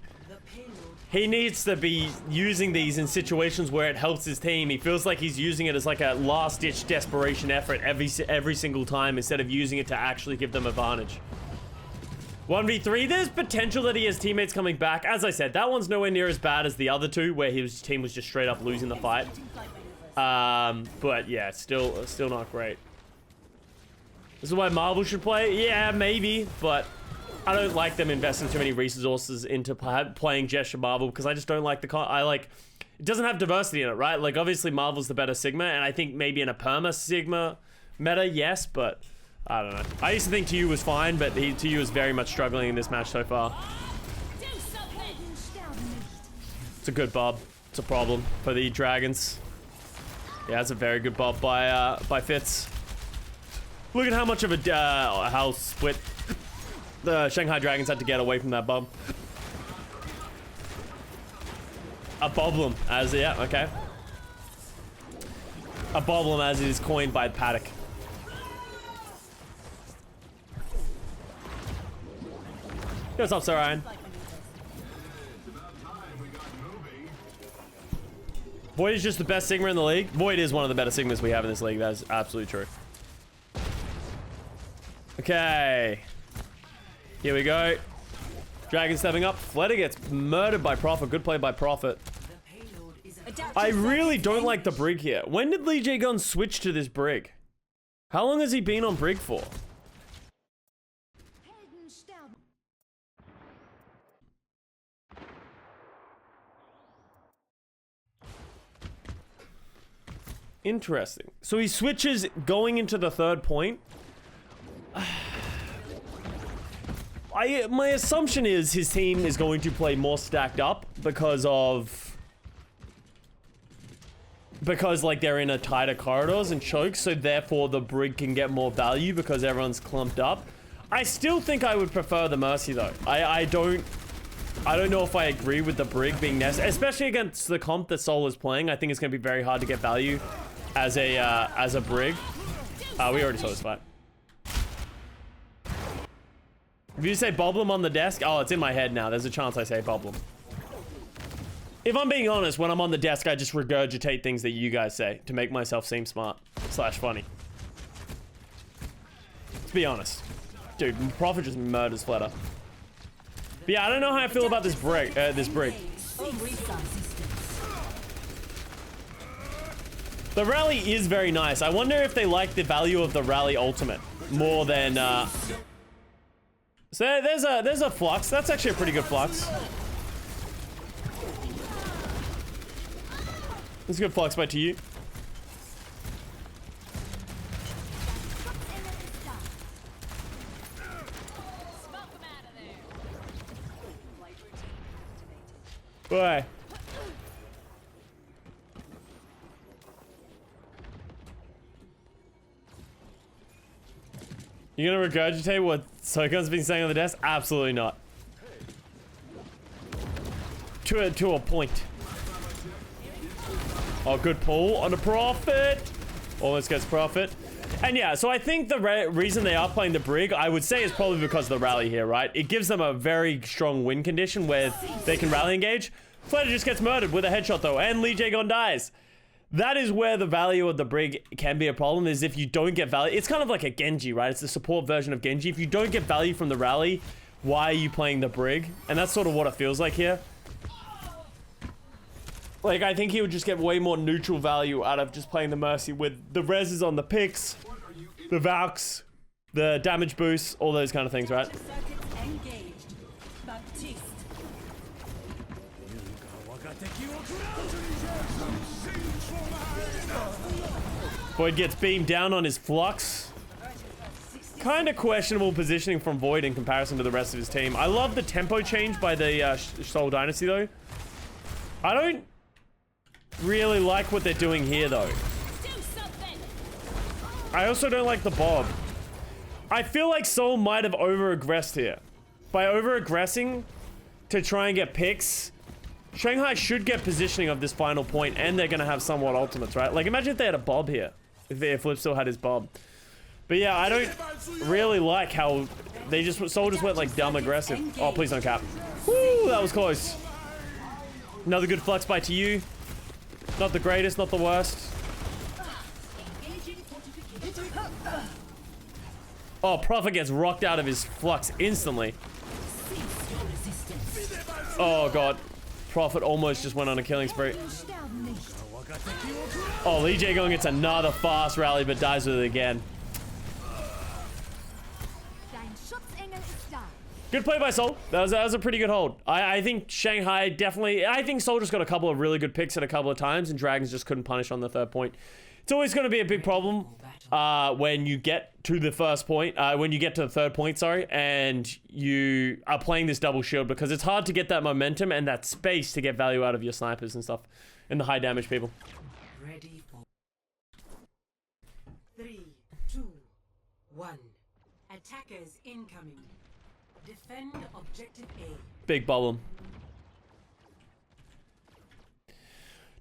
he needs to be using these in situations where it helps his team. He feels like he's using it as like a last-ditch desperation effort every single time instead of using it to actually give them advantage. 1v3, there's potential that he has teammates coming back. As I said, that one's nowhere near as bad as the other two, where his team was just straight up losing the fight. But yeah, still not great. This is why Marvel should play? Yeah, maybe, but I don't like them investing too many resources into playing Gesture Marvel because I just don't like it doesn't have diversity in it, right? Like, obviously Marvel's the better Sigma, and I think maybe in a perma Sigma meta, yes, but I don't know. I used to think TU was fine, but TU is very much struggling in this match so far. It's a good bob. It's a problem for the Dragons. Yeah, it's a very good bob by Fitz. Look at how much of a how split the Shanghai Dragons had to get away from that bob. A boblem, as yeah, okay. A boblem as it is coined by Paddock. What's up, Sir Ryan? Void is just the best Sigma in the league. Void is one of the better Sigmas we have in this league. That is absolutely true. Okay. Here we go. Dragon stepping up. Fletter gets murdered by Prophet. Good play by Prophet. I really don't like the Brig here. When did LeeJaeGon switch to this Brig? How long has he been on Brig for? Interesting. So he switches going into the third point. My assumption is his team is going to play more stacked up because like they're in a tighter corridors and chokes, so therefore the Brig can get more value because everyone's clumped up. I still think I would prefer the Mercy though. I don't know if I agree with the Brig being necessary, especially against the comp that Seoul is playing. I think it's going to be very hard to get value as a Brig. We already saw this fight. If you say Boblem on the desk, oh, it's in my head now. There's a chance I say Boblem. If I'm being honest, when I'm on the desk, I just regurgitate things that you guys say to make myself seem smart / funny. Let's be honest. Dude, Prophet just murders Fletter. But yeah, I don't know how I feel about this Brig. The rally is very nice. I wonder if they like the value of the rally ultimate more than So there's a flux. That's actually a pretty good flux. That's a good flux by TU. Boy. You gonna regurgitate what Sokon's been saying on the desk? Absolutely not. To a point. Oh, good pull on a Prophet. Almost gets Prophet. And yeah, so I think the reason they are playing the Brig, I would say, is probably because of the rally here, right? It gives them a very strong win condition where they can rally engage. Fletter just gets murdered with a headshot though, and LeeJaeGon dies. That is where the value of the Brig can be a problem, is if you don't get value. It's kind of like a Genji, right? It's the support version of Genji. If you don't get value from the rally, why are you playing the Brig? And that's sort of what it feels like here. Like, I think he would just get way more neutral value out of just playing the Mercy with the reses on the picks, the Valks, the damage boosts, all those kind of things, right? Void gets beamed down on his flux. Kind of questionable positioning from Void in comparison to the rest of his team. I love the tempo change by the Seoul Dynasty though. I don't really like what they're doing here though. I also don't like the Bob. I feel like Seoul might have over-aggressed here. By over-aggressing to try and get picks, Shanghai should get positioning of this final point, and they're going to have somewhat ultimates, right? Like, imagine if they had a Bob here. If Flip still had his Bob. But yeah, I don't really like how they Seoul just went like dumb aggressive. Oh, please don't cap. Woo, that was close. Another good flux by TU. Not the greatest, not the worst. Oh, Prophet gets rocked out of his flux instantly. Oh god. Prophet almost just went on a killing spree. Oh, LeeJaeGon gets another fast rally but dies with it again. Good play by Seoul. That was a pretty good hold. I think Shanghai definitely... I think Seoul just got a couple of really good picks at a couple of times and Dragons just couldn't punish on the third point. It's always going to be a big problem when you get to the first point, when you get to the third point, sorry, and you are playing this double shield because it's hard to get that momentum and that space to get value out of your snipers and stuff and the high damage people. Ready for 3, 2, 1. Attackers incoming. Defend objective A. Big problem.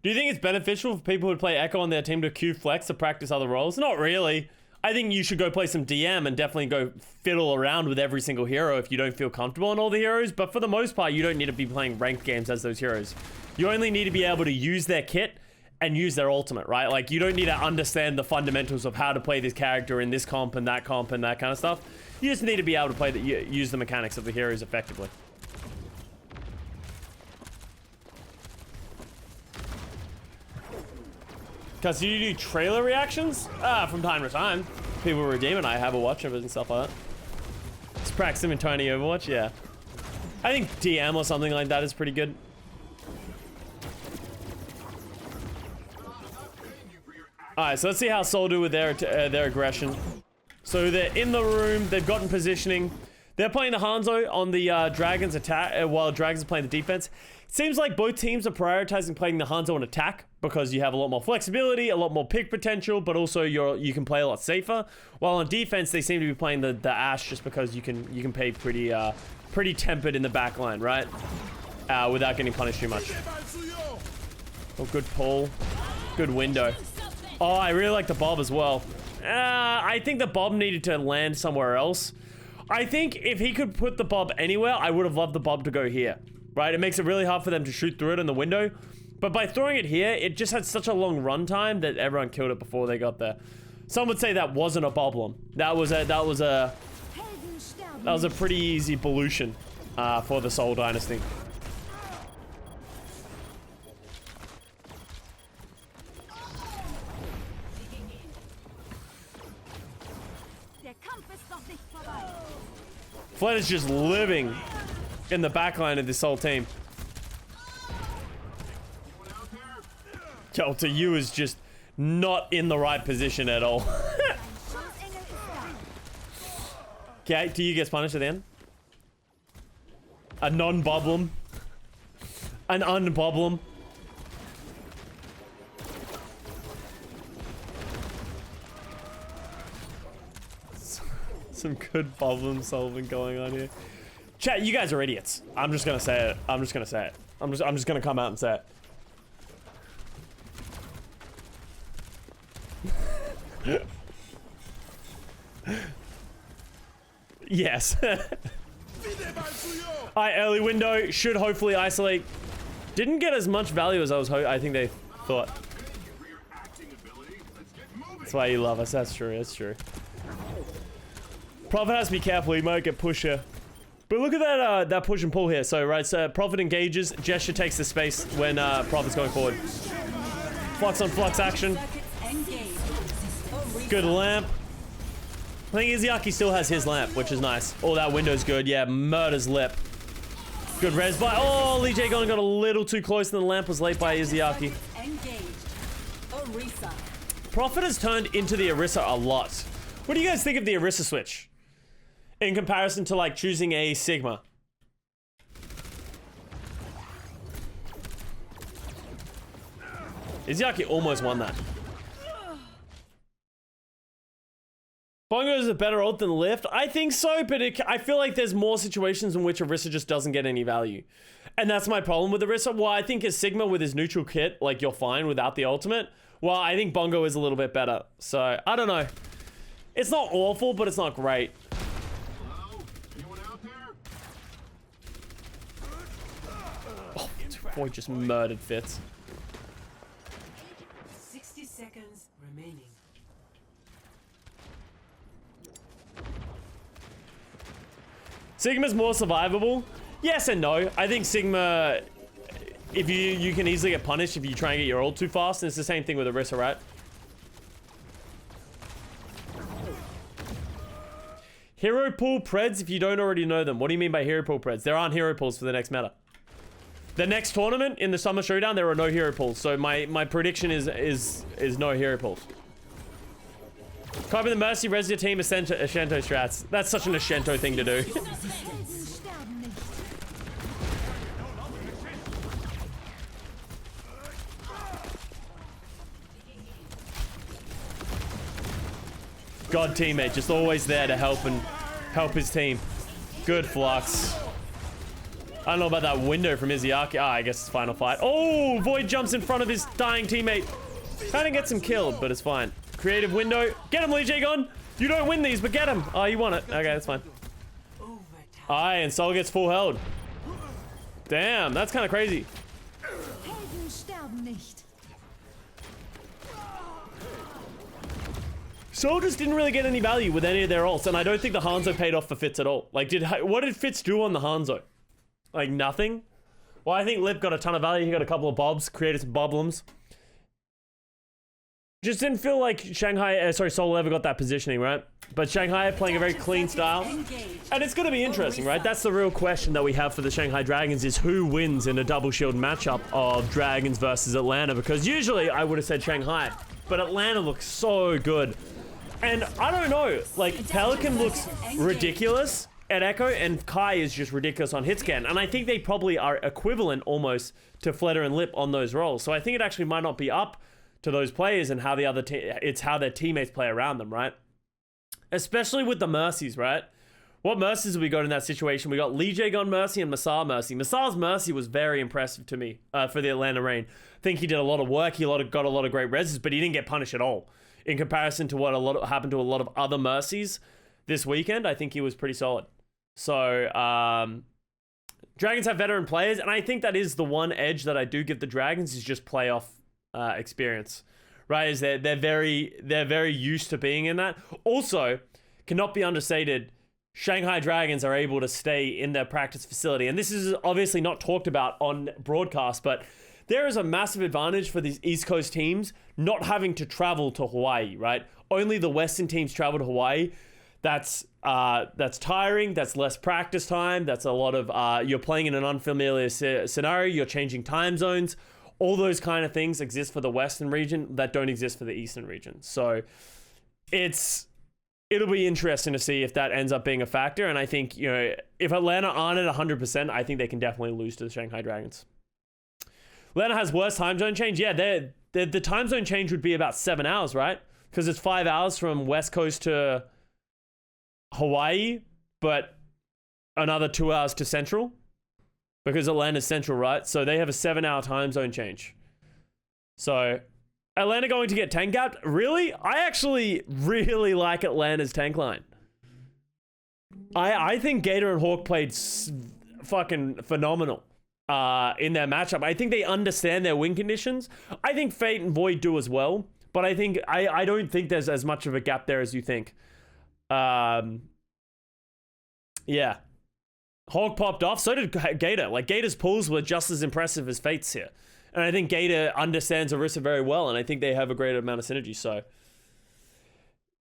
Do you think it's beneficial for people who play Echo on their team to Q flex to practice other roles? Not really. I think you should go play some DM and definitely go fiddle around with every single hero if you don't feel comfortable on all the heroes. But for the most part, you don't need to be playing ranked games as those heroes. You only need to be able to use their kit and use their ultimate, right? Like, you don't need to understand the fundamentals of how to play this character in this comp and that kind of stuff. You just need to be able to play use the mechanics of the heroes effectively. Because you do trailer reactions? From time to time. People redeem and I have a watch of it and stuff like that. Just practice him in Tiny Overwatch, yeah. I think DM or something like that is pretty good. Alright, so let's see how Seoul do with their aggression. So they're in the room, they've gotten positioning. They're playing the Hanzo on the Dragons attack, while Dragons are playing the defense. It seems like both teams are prioritizing playing the Hanzo on attack because you have a lot more flexibility, a lot more pick potential, but also you can play a lot safer. While on defense, they seem to be playing the Ashe just because you can play pretty tempered in the back line, right? Without getting punished too much. Oh, good pull. Good window. Oh, I really like the Bob as well. I think the Bob needed to land somewhere else. I think if he could put the Bob anywhere, I would have loved the Bob to go here. Right? It makes it really hard for them to shoot through it in the window. But by throwing it here, it just had such a long run time that everyone killed it before they got there. Some would say that wasn't a problem. That was a pretty easy pollution for the Seoul Dynasty. Fled is just living in the backline of this whole team. Yo, to you is just not in the right position at all. Okay, to you gets punished at the end. A non-boblem. An un-boblem. Some good problem solving going on here. Chat, you guys are idiots. I'm just gonna say it. I'm just gonna come out and say it. Yes. Alright, early window should hopefully isolate. Didn't get as much value as I think they thought. That's why you love us. That's true. That's true. Prophet has to be careful, he might get pushed here. But look at that push and pull here. So, right, so Prophet engages, Gesture takes the space when Prophet's going forward. Flux on flux action. Good lamp. I think Izayaki still has his lamp, which is nice. Oh, that window's good. Yeah, murders lip. Good res by. Oh, LeeJaeGon got a little too close and the lamp was late by Izayaki. Engaged. Orisa. Prophet has turned into the Orisa a lot. What do you guys think of the Orisa switch? In comparison to like choosing a Sigma. Izayaki almost won that. Bongo is a better ult than Lift? I think so, but I feel like there's more situations in which Orisa just doesn't get any value. And that's my problem with Orisa. Well, I think as Sigma with his neutral kit, like you're fine without the ultimate. Well, I think Bongo is a little bit better. So, I don't know. It's not awful, but it's not great. Hello? Anyone out there? Oh, boy just murdered Fitz. 60 seconds remaining. Sigma's more survivable. Yes and no. I think Sigma, if you can easily get punished if you try and get your ult too fast, and it's the same thing with Orisa, right? Hero pool Preds, if you don't already know them. What do you mean by hero pool Preds? There aren't hero pools for the next meta. The next tournament in the Summer Showdown, there are no hero pools. So my prediction is no hero pools. Copy the Mercy, res your team, Ascento strats. That's such an Ascento thing to do. God teammate, just always there to help his team. Good Flux. I don't know about that window from Izayaki. Ah, I guess it's final fight. Oh, Void jumps in front of his dying teammate. Kind of gets him killed, but it's fine. Creative window. Get him, LeeJaeGon. You don't win these, but get him. Oh, you won it. Okay, that's fine. Aye, and Soul gets full held. Damn, that's kind of crazy. Helden sterben nicht. Soul just didn't really get any value with any of their ults, and I don't think the Hanzo paid off for Fitz at all. Like, what did Fitz do on the Hanzo? Like, nothing? Well, I think Lip got a ton of value. He got a couple of bobs, created some boblums. Just didn't feel like Seoul ever got that positioning, right? But Shanghai playing a very clean style. And it's going to be interesting, right? That's the real question that we have for the Shanghai Dragons is who wins in a double shield matchup of Dragons versus Atlanta. Because usually I would have said Shanghai, but Atlanta looks so good. And I don't know, like Pelican looks ridiculous at Echo and Kai is just ridiculous on hitscan. And I think they probably are equivalent almost to Fletter and Lip on those roles. So I think it actually might not be up to those players and how the other it's how their teammates play around them, right? Especially with the Mercies, right? What Mercies have we got in that situation? We got LeeJaeGon Mercy and Masar Mercy. Masar's Mercy was very impressive to me for the Atlanta Reign. I think he did a lot of work. He got a lot of great reses, but he didn't get punished at all. In comparison to what happened to a lot of other Mercies this weekend, I think he was pretty solid. So, Dragons have veteran players, and I think that is the one edge that I do give the Dragons is just playoff experience, right? Is they're very used to being in that. Also, cannot be understated, Shanghai Dragons are able to stay in their practice facility, and this is obviously not talked about on broadcast, but there is a massive advantage for these East Coast teams not having to travel to Hawaii, right? Only the Western teams travel to Hawaii. That's tiring. That's less practice time. That's a lot of you're playing in an unfamiliar scenario. You're changing time zones. All those kind of things exist for the Western region that don't exist for the Eastern region. So it'll be interesting to see if that ends up being a factor. And I think, you know, if Atlanta aren't at 100%, I think they can definitely lose to the Shanghai Dragons. Atlanta has worse time zone change. Yeah, the time zone change would be about 7 hours, right? Because it's 5 hours from West Coast to Hawaii, but another 2 hours to Central. Because Atlanta's Central, right? So they have a 7-hour time zone change. So Atlanta going to get tank gapped? Really? I actually really like Atlanta's tank line. I think Gator and Hawk played fucking phenomenal in their matchup. I think they understand their win conditions. I think Fate and Void do as well. But I think I don't think there's as much of a gap there as you think. Yeah. Hawk popped off. So did Gator. Like, Gator's pulls were just as impressive as Fate's here. And I think Gator understands Orisa very well. And I think they have a great amount of synergy. So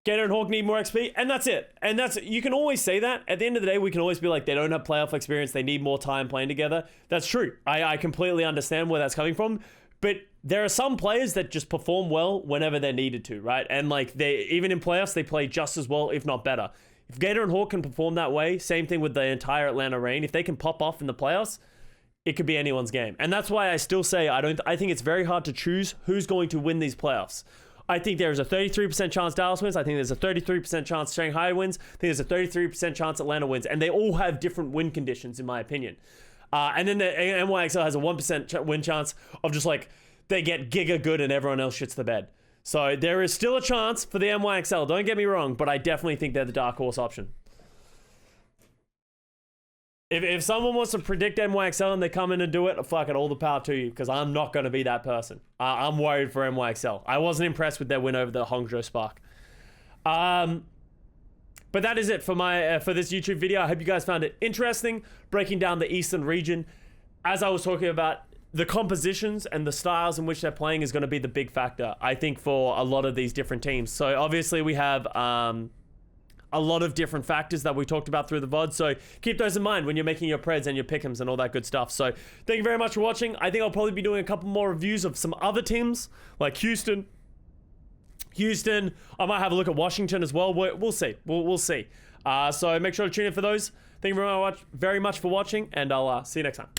Gator and Hawk need more XP, and that's it. And you can always say that. At the end of the day, we can always be like, they don't have playoff experience, they need more time playing together. That's true. I completely understand where that's coming from. But there are some players that just perform well whenever they're needed to, right? And like even in playoffs, they play just as well, if not better. If Gator and Hawk can perform that way, same thing with the entire Atlanta Reign. If they can pop off in the playoffs, it could be anyone's game. And that's why I still say I think it's very hard to choose who's going to win these playoffs. I think there's a 33% chance Dallas wins. I think there's a 33% chance Shanghai wins. I think there's a 33% chance Atlanta wins. And they all have different win conditions, in my opinion. And then the NYXL has a 1% win chance of just like, they get giga good and everyone else shits the bed. So there is still a chance for the NYXL. Don't get me wrong, but I definitely think they're the dark horse option. If someone wants to predict NYXL and they come in and do it, fuck it, all the power to you, because I'm not going to be that person. I'm worried for NYXL. I wasn't impressed with their win over the Hangzhou Spark. But that is it for for this YouTube video. I hope you guys found it interesting, breaking down the Eastern region. As I was talking about, the compositions and the styles in which they're playing is going to be the big factor, I think, for a lot of these different teams. So obviously we have a lot of different factors that we talked about through the VOD. So keep those in mind when you're making your preds and your pick'ems and all that good stuff. So thank you very much for watching. I think I'll probably be doing a couple more reviews of some other teams like Houston. I might have a look at Washington as well. We'll see. We'll see. So make sure to tune in for those. Thank you very much for watching, and I'll see you next time.